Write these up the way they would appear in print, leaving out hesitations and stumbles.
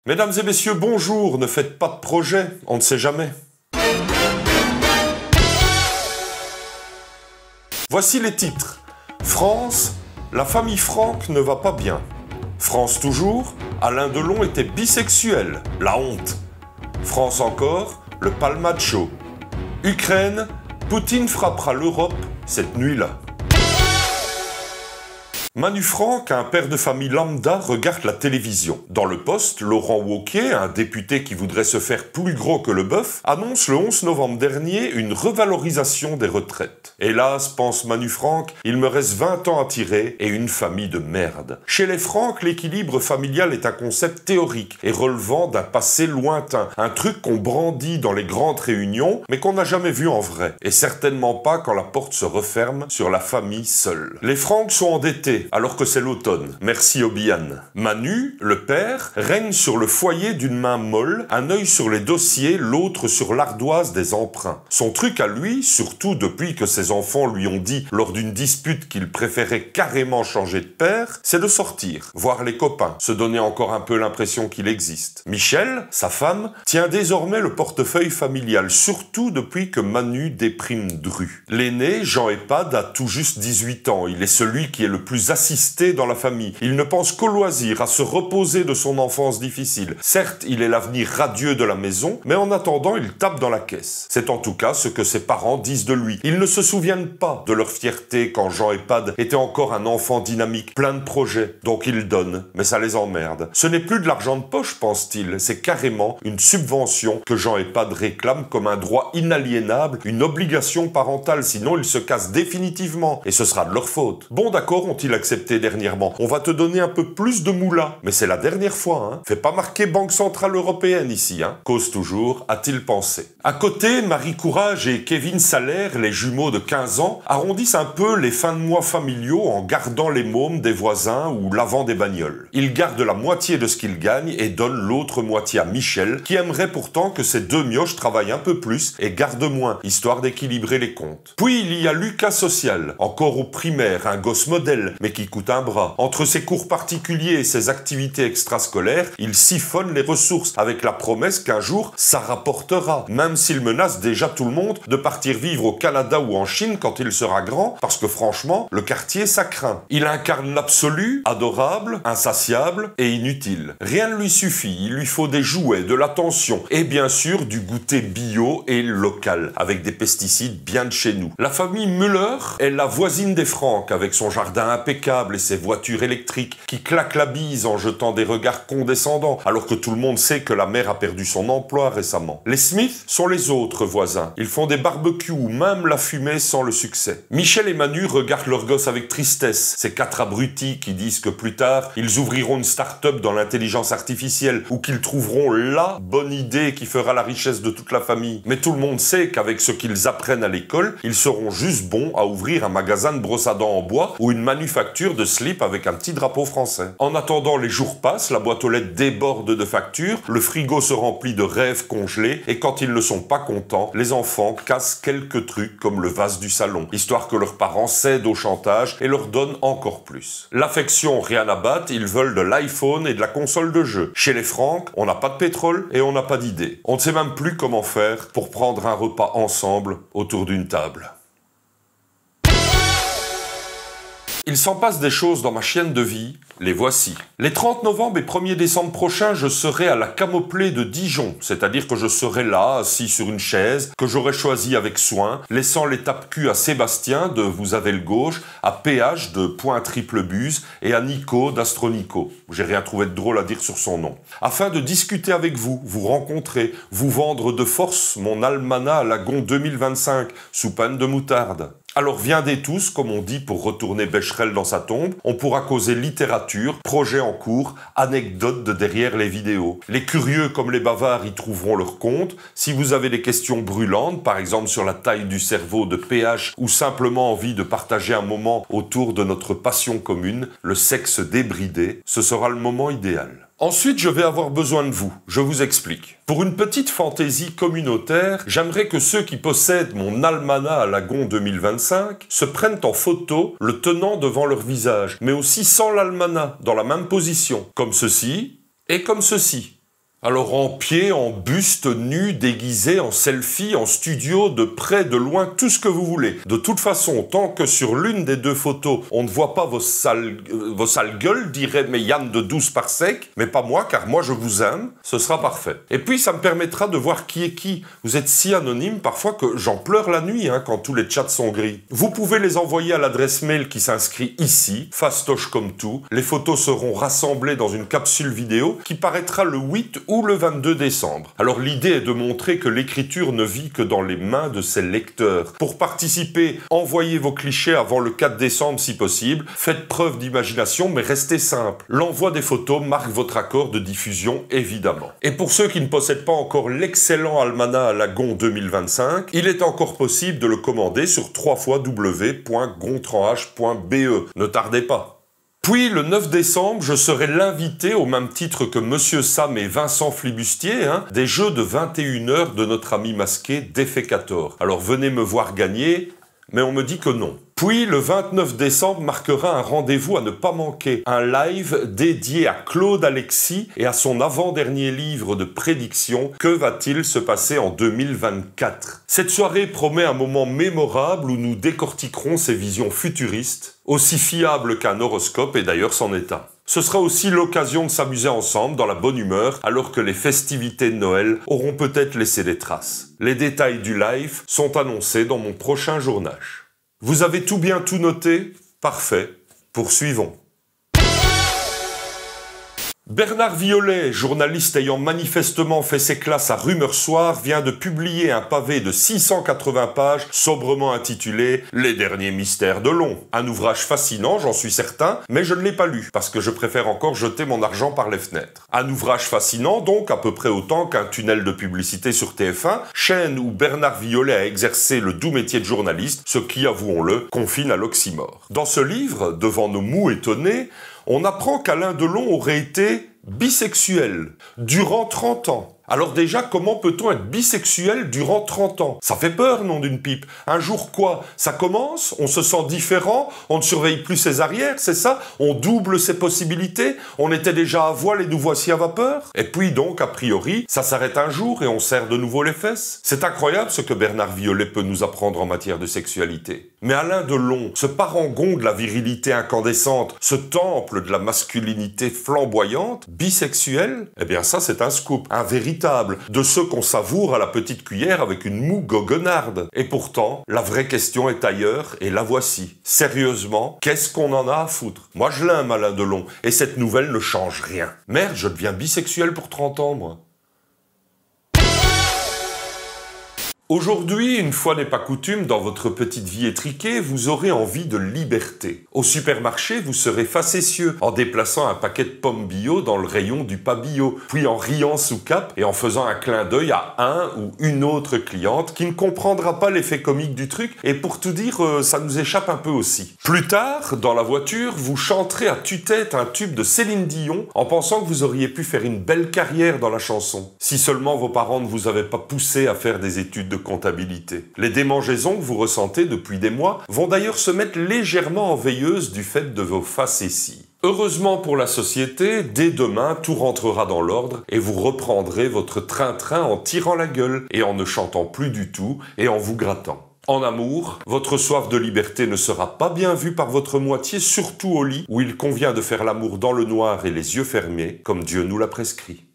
Mesdames et messieurs, bonjour, ne faites pas de projet, on ne sait jamais. Voici les titres. France, la famille Franck ne va pas bien. France toujours, Alain Delon était bisexuel, la honte. France encore, le palmacho. Ukraine, Poutine frappera l'Europe cette nuit-là. Manu Franck, un père de famille lambda, regarde la télévision. Dans le Poste, Laurent Wauquiez, un député qui voudrait se faire plus gros que le bœuf, annonce le 11 novembre dernier une revalorisation des retraites. Hélas, pense Manu Franck, il me reste 20 ans à tirer et une famille de merde. Chez les Franck, l'équilibre familial est un concept théorique et relevant d'un passé lointain, un truc qu'on brandit dans les grandes réunions, mais qu'on n'a jamais vu en vrai. Et certainement pas quand la porte se referme sur la famille seule. Les Franck sont endettés, alors que c'est l'automne. Merci Obiane. Manu, le père, règne sur le foyer d'une main molle, un œil sur les dossiers, l'autre sur l'ardoise des emprunts. Son truc à lui, surtout depuis que ses enfants lui ont dit lors d'une dispute qu'il préférait carrément changer de père, c'est de sortir, voir les copains, se donner encore un peu l'impression qu'il existe. Michel, sa femme, tient désormais le portefeuille familial, surtout depuis que Manu déprime Dru. L'aîné, Jean Epad, a tout juste 18 ans. Il est celui qui est le plus assisté dans la famille. Il ne pense qu'au loisir, à se reposer de son enfance difficile. Certes, il est l'avenir radieux de la maison, mais en attendant, il tape dans la caisse. C'est en tout cas ce que ses parents disent de lui. Ils ne se souviennent pas de leur fierté quand Jean Epad était encore un enfant dynamique, plein de projets, donc ils donnent, mais ça les emmerde. Ce n'est plus de l'argent de poche, pense-t-il, c'est carrément une subvention que Jean Epad réclame comme un droit inaliénable, une obligation parentale, sinon ils se cassent définitivement, et ce sera de leur faute. Bon d'accord, ont-ils accepté dernièrement. On va te donner un peu plus de moula. Mais c'est la dernière fois, hein. Fais pas marquer Banque Centrale Européenne ici, hein. Cause toujours, a-t-il pensé. À côté, Marie Courage et Kevin Salaire, les jumeaux de 15 ans, arrondissent un peu les fins de mois familiaux en gardant les mômes des voisins ou lavant des bagnoles. Ils gardent la moitié de ce qu'ils gagnent et donnent l'autre moitié à Michel, qui aimerait pourtant que ces deux mioches travaillent un peu plus et gardent moins, histoire d'équilibrer les comptes. Puis il y a Lucas Social, encore au primaire, un gosse modèle, mais qui coûte un bras. Entre ses cours particuliers et ses activités extrascolaires, il siphonne les ressources avec la promesse qu'un jour, ça rapportera, même s'il menace déjà tout le monde de partir vivre au Canada ou en Chine quand il sera grand, parce que franchement, le quartier, ça craint. Il incarne l'absolu, adorable, insatiable et inutile. Rien ne lui suffit, il lui faut des jouets, de l'attention et bien sûr du goûter bio et local, avec des pesticides bien de chez nous. La famille Müller est la voisine des Franck, avec son jardin impeccable et ses voitures électriques qui claquent la bise en jetant des regards condescendants, alors que tout le monde sait que la mère a perdu son emploi récemment. Les Smith sont les autres voisins. Ils font des barbecues, même la fumée sans le succès. Michel et Manu regardent leur gosse avec tristesse, ces quatre abrutis qui disent que plus tard, ils ouvriront une start-up dans l'intelligence artificielle ou qu'ils trouveront la bonne idée qui fera la richesse de toute la famille. Mais tout le monde sait qu'avec ce qu'ils apprennent à l'école, ils seront juste bons à ouvrir un magasin de brosse à dents en bois ou une manufacture de slip avec un petit drapeau français. En attendant, les jours passent, la boîte aux lettres déborde de factures, le frigo se remplit de rêves congelés et quand ils ne sont pas contents, les enfants cassent quelques trucs comme le vase du salon, histoire que leurs parents cèdent au chantage et leur donnent encore plus. L'affection, rien à battre, ils veulent de l'iPhone et de la console de jeu. Chez les Franck, on n'a pas de pétrole et on n'a pas d'idée. On ne sait même plus comment faire pour prendre un repas ensemble autour d'une table. Il s'en passe des choses dans ma chienne de vie, les voici. Les 30 novembre et 1er décembre prochains, je serai à la Camoplée de Dijon, c'est-à-dire que je serai là, assis sur une chaise, que j'aurai choisie avec soin, laissant les tape-cul à Sébastien de Vous avez le gauche, à PH de Point Triple Buse et à Nico d'Astronico. J'ai rien trouvé de drôle à dire sur son nom. Afin de discuter avec vous, vous rencontrer, vous vendre de force mon almanach à Lagon 2025, sous peine de moutarde. Alors viendez tous, comme on dit, pour retourner Becherel dans sa tombe. On pourra causer littérature, projets en cours, anecdotes de derrière les vidéos. Les curieux comme les bavards y trouveront leur compte. Si vous avez des questions brûlantes, par exemple sur la taille du cerveau de PH ou simplement envie de partager un moment autour de notre passion commune, le sexe débridé, ce sera le moment idéal. Ensuite, je vais avoir besoin de vous. Je vous explique. Pour une petite fantaisie communautaire, j'aimerais que ceux qui possèdent mon almanach à Lagon 2025 se prennent en photo le tenant devant leur visage, mais aussi sans l'almanach, dans la même position, comme ceci et comme ceci. Alors en pied, en buste, nu, déguisé, en selfie, en studio, de près, de loin, tout ce que vous voulez. De toute façon, tant que sur l'une des deux photos, on ne voit pas vos sales gueules, dirait mes Yann de 12 par sec, mais pas moi, car moi je vous aime, ce sera parfait. Et puis ça me permettra de voir qui est qui. Vous êtes si anonyme parfois que j'en pleure la nuit quand tous les chats sont gris. Vous pouvez les envoyer à l'adresse mail qui s'inscrit ici, fastoche comme tout. Les photos seront rassemblées dans une capsule vidéo qui paraîtra le 8 ou le 22 décembre. Alors l'idée est de montrer que l'écriture ne vit que dans les mains de ses lecteurs. Pour participer, envoyez vos clichés avant le 4 décembre si possible. Faites preuve d'imagination, mais restez simple. L'envoi des photos marque votre accord de diffusion, évidemment. Et pour ceux qui ne possèdent pas encore l'excellent almanach à la Gon 2025, il est encore possible de le commander sur www.gontranh.be. Ne tardez pas. Puis, le 9 décembre, je serai l'invité, au même titre que Monsieur Sam et Vincent Flibustier, des jeux de 21h de notre ami masqué Defecator. Alors venez me voir gagner, mais on me dit que non. Puis, le 29 décembre marquera un rendez-vous à ne pas manquer. Un live dédié à Claude Alexis et à son avant-dernier livre de prédiction. Que va-t-il se passer en 2024 ? Cette soirée promet un moment mémorable où nous décortiquerons ses visions futuristes, aussi fiables qu'un horoscope et d'ailleurs c'en est un. Ce sera aussi l'occasion de s'amuser ensemble dans la bonne humeur alors que les festivités de Noël auront peut-être laissé des traces. Les détails du live sont annoncés dans mon prochain journal. Vous avez tout noté ? Parfait. Poursuivons. Bernard Violet, journaliste ayant manifestement fait ses classes à Rumeur Soir, vient de publier un pavé de 680 pages sobrement intitulé « Les derniers mystères de Long ». Un ouvrage fascinant, j'en suis certain, mais je ne l'ai pas lu, parce que je préfère encore jeter mon argent par les fenêtres. Un ouvrage fascinant donc, à peu près autant qu'un tunnel de publicité sur TF1, chaîne où Bernard Violet a exercé le doux métier de journaliste, ce qui, avouons-le, confine à l'oxymore. Dans ce livre, devant nos mous étonnés, on apprend qu'Alain Delon aurait été bisexuel durant 30 ans. Alors déjà, comment peut-on être bisexuel durant 30 ans? Ça fait peur, nom d'une pipe. Un jour quoi? Ça commence, on se sent différent, on ne surveille plus ses arrières, c'est ça? On double ses possibilités, on était déjà à voile et nous voici à vapeur? Et puis donc, a priori, ça s'arrête un jour et on serre de nouveau les fesses? C'est incroyable ce que Bernard Violet peut nous apprendre en matière de sexualité. Mais Alain Delon, ce parangon de la virilité incandescente, ce temple de la masculinité flamboyante, bisexuel, eh bien ça c'est un scoop, un véritable, de ceux qu'on savoure à la petite cuillère avec une moue goguenarde. Et pourtant, la vraie question est ailleurs, et la voici. Sérieusement, qu'est-ce qu'on en a à foutre? Moi je l'aime Alain Delon, et cette nouvelle ne change rien. Merde, je deviens bisexuel pour 30 ans, moi. Aujourd'hui, une fois n'est pas coutume, dans votre petite vie étriquée, vous aurez envie de liberté. Au supermarché, vous serez facétieux en déplaçant un paquet de pommes bio dans le rayon du pas bio, puis en riant sous cap et en faisant un clin d'œil à un ou une autre cliente qui ne comprendra pas l'effet comique du truc et pour tout dire, ça nous échappe un peu aussi. Plus tard, dans la voiture, vous chanterez à tue-tête un tube de Céline Dion en pensant que vous auriez pu faire une belle carrière dans la chanson. Si seulement vos parents ne vous avaient pas poussé à faire des études de comptabilité. Les démangeaisons que vous ressentez depuis des mois vont d'ailleurs se mettre légèrement en veilleuse du fait de vos facéties. Heureusement pour la société, dès demain, tout rentrera dans l'ordre et vous reprendrez votre train-train en tirant la gueule et en ne chantant plus du tout et en vous grattant. En amour, votre soif de liberté ne sera pas bien vue par votre moitié, surtout au lit, où il convient de faire l'amour dans le noir et les yeux fermés, comme Dieu nous l'a prescrit.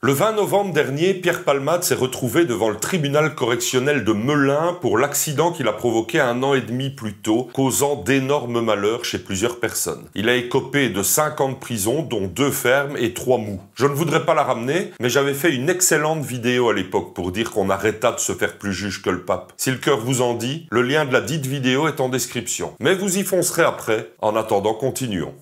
Le 20 novembre dernier, Pierre Palmade s'est retrouvé devant le tribunal correctionnel de Melun pour l'accident qu'il a provoqué 1 an et demi plus tôt, causant d'énormes malheurs chez plusieurs personnes. Il a écopé de 5 ans de prison, dont 2 fermes et 3 mous. Je ne voudrais pas la ramener, mais j'avais fait une excellente vidéo à l'époque pour dire qu'on arrêta de se faire plus juge que le pape. Si le cœur vous en dit, le lien de la dite vidéo est en description. Mais vous y foncerez après. En attendant, continuons.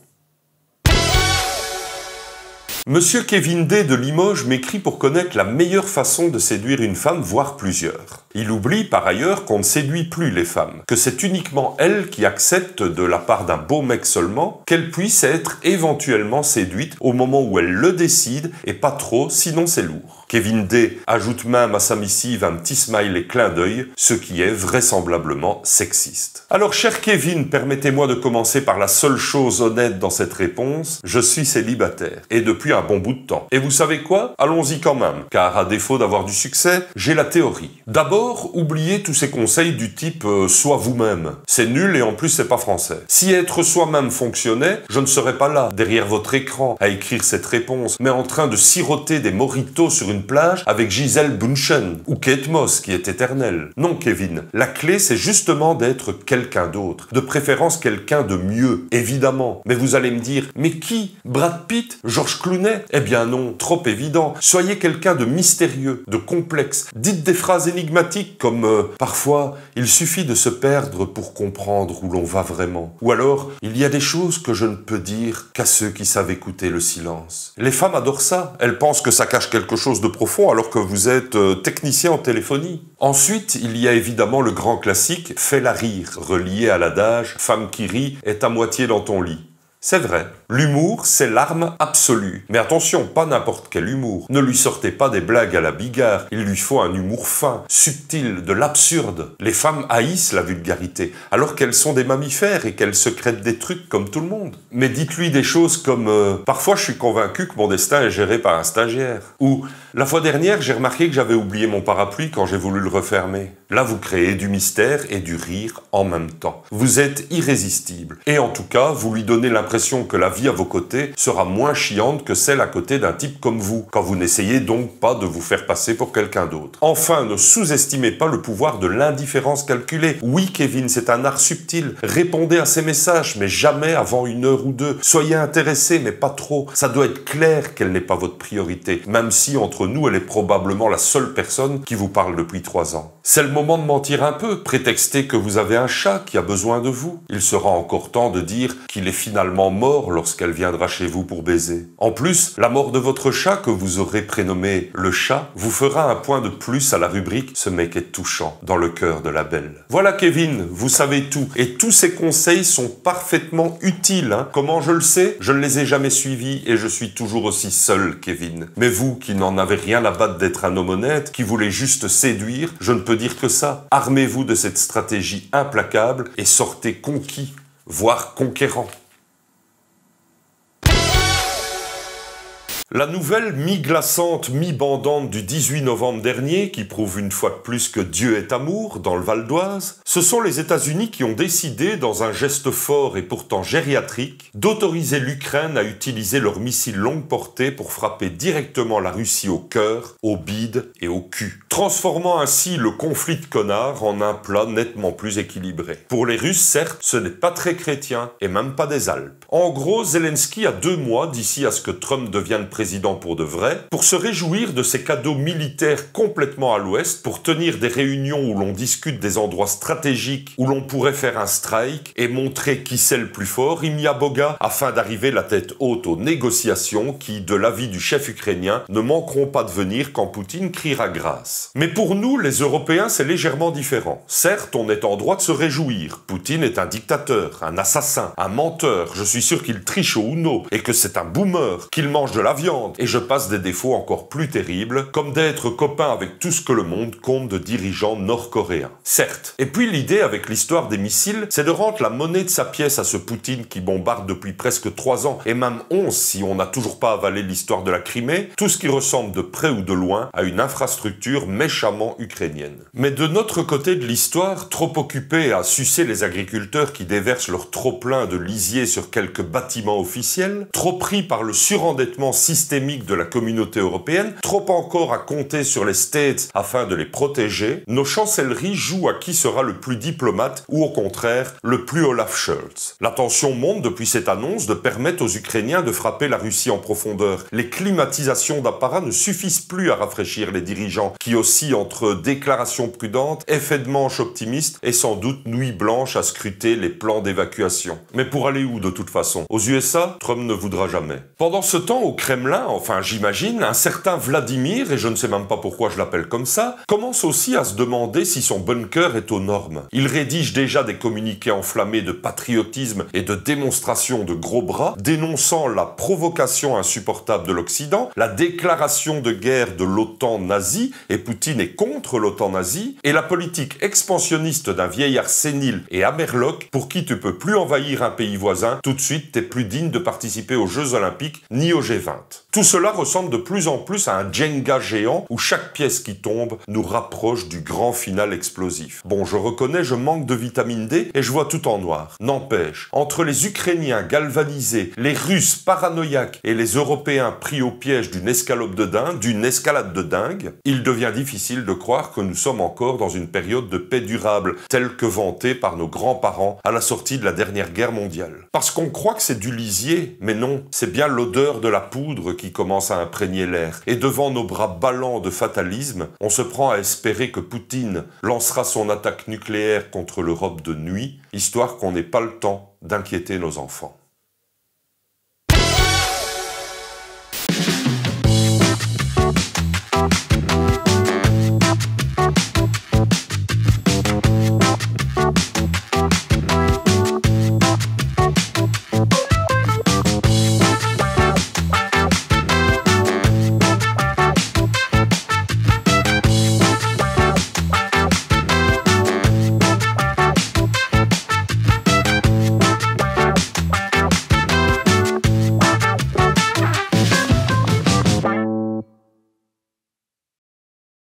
Monsieur Kevin D de Limoges m'écrit pour connaître la meilleure façon de séduire une femme, voire plusieurs. Il oublie par ailleurs qu'on ne séduit plus les femmes, que c'est uniquement elles qui acceptent de la part d'un beau mec seulement qu'elles puissent être éventuellement séduites au moment où elles le décident et pas trop, sinon c'est lourd. Kevin D ajoute même à sa missive un petit smiley clin d'œil, ce qui est vraisemblablement sexiste. Alors cher Kevin, permettez-moi de commencer par la seule chose honnête dans cette réponse, je suis célibataire, et depuis un bon bout de temps. Et vous savez quoi? Allons-y quand même, car à défaut d'avoir du succès, j'ai la théorie. D'abord, oubliez tous ces conseils du type sois vous-même. C'est nul et en plus c'est pas français. Si être soi-même fonctionnait, je ne serais pas là, derrière votre écran, à écrire cette réponse, mais en train de siroter des mojitos sur une plage avec Gisèle Bündchen, ou Kate Moss qui est éternelle. Non Kevin, la clé c'est justement d'être quelqu'un d'autre, de préférence quelqu'un de mieux, évidemment. Mais vous allez me dire, mais qui? Brad Pitt? George Clooney? Eh bien non, trop évident. Soyez quelqu'un de mystérieux, de complexe. Dites des phrases énigmatiques comme parfois, il suffit de se perdre pour comprendre où l'on va vraiment. Ou alors, il y a des choses que je ne peux dire qu'à ceux qui savent écouter le silence. Les femmes adorent ça. Elles pensent que ça cache quelque chose de profond alors que vous êtes technicien en téléphonie. Ensuite, il y a évidemment le grand classique « fais-la rire », relié à l'adage « femme qui rit est à moitié dans ton lit ». C'est vrai, l'humour, c'est l'arme absolue. Mais attention, pas n'importe quel humour. Ne lui sortez pas des blagues à la Bigard. Il lui faut un humour fin, subtil, de l'absurde. Les femmes haïssent la vulgarité, alors qu'elles sont des mammifères et qu'elles secrètent des trucs comme tout le monde. Mais dites-lui des choses comme « Parfois, je suis convaincu que mon destin est géré par un stagiaire » ou « La fois dernière, j'ai remarqué que j'avais oublié mon parapluie quand j'ai voulu le refermer. » Là, vous créez du mystère et du rire en même temps. Vous êtes irrésistible. Et en tout cas, vous lui donnez l'impression que la vie à vos côtés sera moins chiante que celle à côté d'un type comme vous, quand vous n'essayez donc pas de vous faire passer pour quelqu'un d'autre. Enfin, ne sous-estimez pas le pouvoir de l'indifférence calculée. Oui, Kevin, c'est un art subtil. Répondez à ces messages, mais jamais avant 1 heure ou 2. Soyez intéressé, mais pas trop. Ça doit être clair qu'elle n'est pas votre priorité, même si entre nous, elle est probablement la seule personne qui vous parle depuis 3 ans. C'est le moment de mentir un peu, prétexter que vous avez un chat qui a besoin de vous. Il sera encore temps de dire qu'il est finalement mort lorsqu'elle viendra chez vous pour baiser. En plus, la mort de votre chat que vous aurez prénommé le chat vous fera un point de plus à la rubrique « Ce mec est touchant » dans le cœur de la belle. Voilà Kevin, vous savez tout. Et tous ces conseils sont parfaitement utiles. Comment je le sais? Je ne les ai jamais suivis et je suis toujours aussi seul, Kevin. Mais vous, qui n'en avez rien à battre d'être un homme honnête, qui voulez juste séduire, je ne peux dire que ça. Armez-vous de cette stratégie implacable et sortez conquis, voire conquérant. La nouvelle mi-glaçante, mi-bandante du 18 novembre dernier, qui prouve une fois de plus que Dieu est amour, dans le Val d'Oise, ce sont les États-Unis qui ont décidé, dans un geste fort et pourtant gériatrique, d'autoriser l'Ukraine à utiliser leurs missiles longue portée pour frapper directement la Russie au cœur, au bide et au cul, transformant ainsi le conflit de connards en un plat nettement plus équilibré. Pour les Russes, certes, ce n'est pas très chrétien, et même pas des Alpes. En gros, Zelensky a 2 mois d'ici à ce que Trump devienne président pour de vrai, pour se réjouir de ces cadeaux militaires complètement à l'ouest, pour tenir des réunions où l'on discute des endroits stratégiques où l'on pourrait faire un strike et montrer qui c'est le plus fort, Imya Boga, afin d'arriver la tête haute aux négociations qui, de l'avis du chef ukrainien, ne manqueront pas de venir quand Poutine criera grâce. Mais pour nous, les Européens, c'est légèrement différent. Certes, on est en droit de se réjouir. Poutine est un dictateur, un assassin, un menteur. Je suis sûr qu'il triche au Uno et que c'est un boomer, qu'il mange de la viande. Et je passe des défauts encore plus terribles, comme d'être copain avec tout ce que le monde compte de dirigeants nord-coréens. Certes. Et puis l'idée avec l'histoire des missiles, c'est de rendre la monnaie de sa pièce à ce Poutine qui bombarde depuis presque 3 ans, et même 11 si on n'a toujours pas avalé l'histoire de la Crimée, tout ce qui ressemble de près ou de loin à une infrastructure méchamment ukrainienne. Mais de notre côté de l'histoire, trop occupé à sucer les agriculteurs qui déversent leur trop-plein de lisier sur quelques bâtiments officiels, trop pris par le surendettement systémique de la communauté européenne, trop encore à compter sur les States afin de les protéger, nos chancelleries jouent à qui sera le plus diplomate ou au contraire le plus Olaf Scholz. La tension monte depuis cette annonce de permettre aux Ukrainiens de frapper la Russie en profondeur. Les climatisations d'apparat ne suffisent plus à rafraîchir les dirigeants qui oscillent entre déclarations prudentes, effets de manche optimistes et sans doute nuit blanche à scruter les plans d'évacuation. Mais pour aller où de toute façon? Aux USA, Trump ne voudra jamais. Pendant ce temps, au Kremlin, Kremlin, enfin j'imagine, un certain Vladimir, et je ne sais même pas pourquoi je l'appelle comme ça, commence aussi à se demander si son bunker est aux normes. Il rédige déjà des communiqués enflammés de patriotisme et de démonstration de gros bras, dénonçant la provocation insupportable de l'Occident, la déclaration de guerre de l'OTAN nazie, et Poutine est contre l'OTAN nazie, et la politique expansionniste d'un vieillard sénile et amerloc pour qui tu peux plus envahir un pays voisin, tout de suite t'es plus digne de participer aux Jeux Olympiques ni au G20. Tout cela ressemble de plus en plus à un Jenga géant où chaque pièce qui tombe nous rapproche du grand final explosif. Bon, je reconnais, je manque de vitamine D et je vois tout en noir. N'empêche, entre les Ukrainiens galvanisés, les Russes paranoïaques et les Européens pris au piège d'une escalade de dingue, il devient difficile de croire que nous sommes encore dans une période de paix durable, telle que vantée par nos grands-parents à la sortie de la dernière guerre mondiale. Parce qu'on croit que c'est du lisier, mais non, c'est bien l'odeur de la poudre qui commence à imprégner l'air. Et devant nos bras ballants de fatalisme, on se prend à espérer que Poutine lancera son attaque nucléaire contre l'Europe de nuit, histoire qu'on n'ait pas le temps d'inquiéter nos enfants.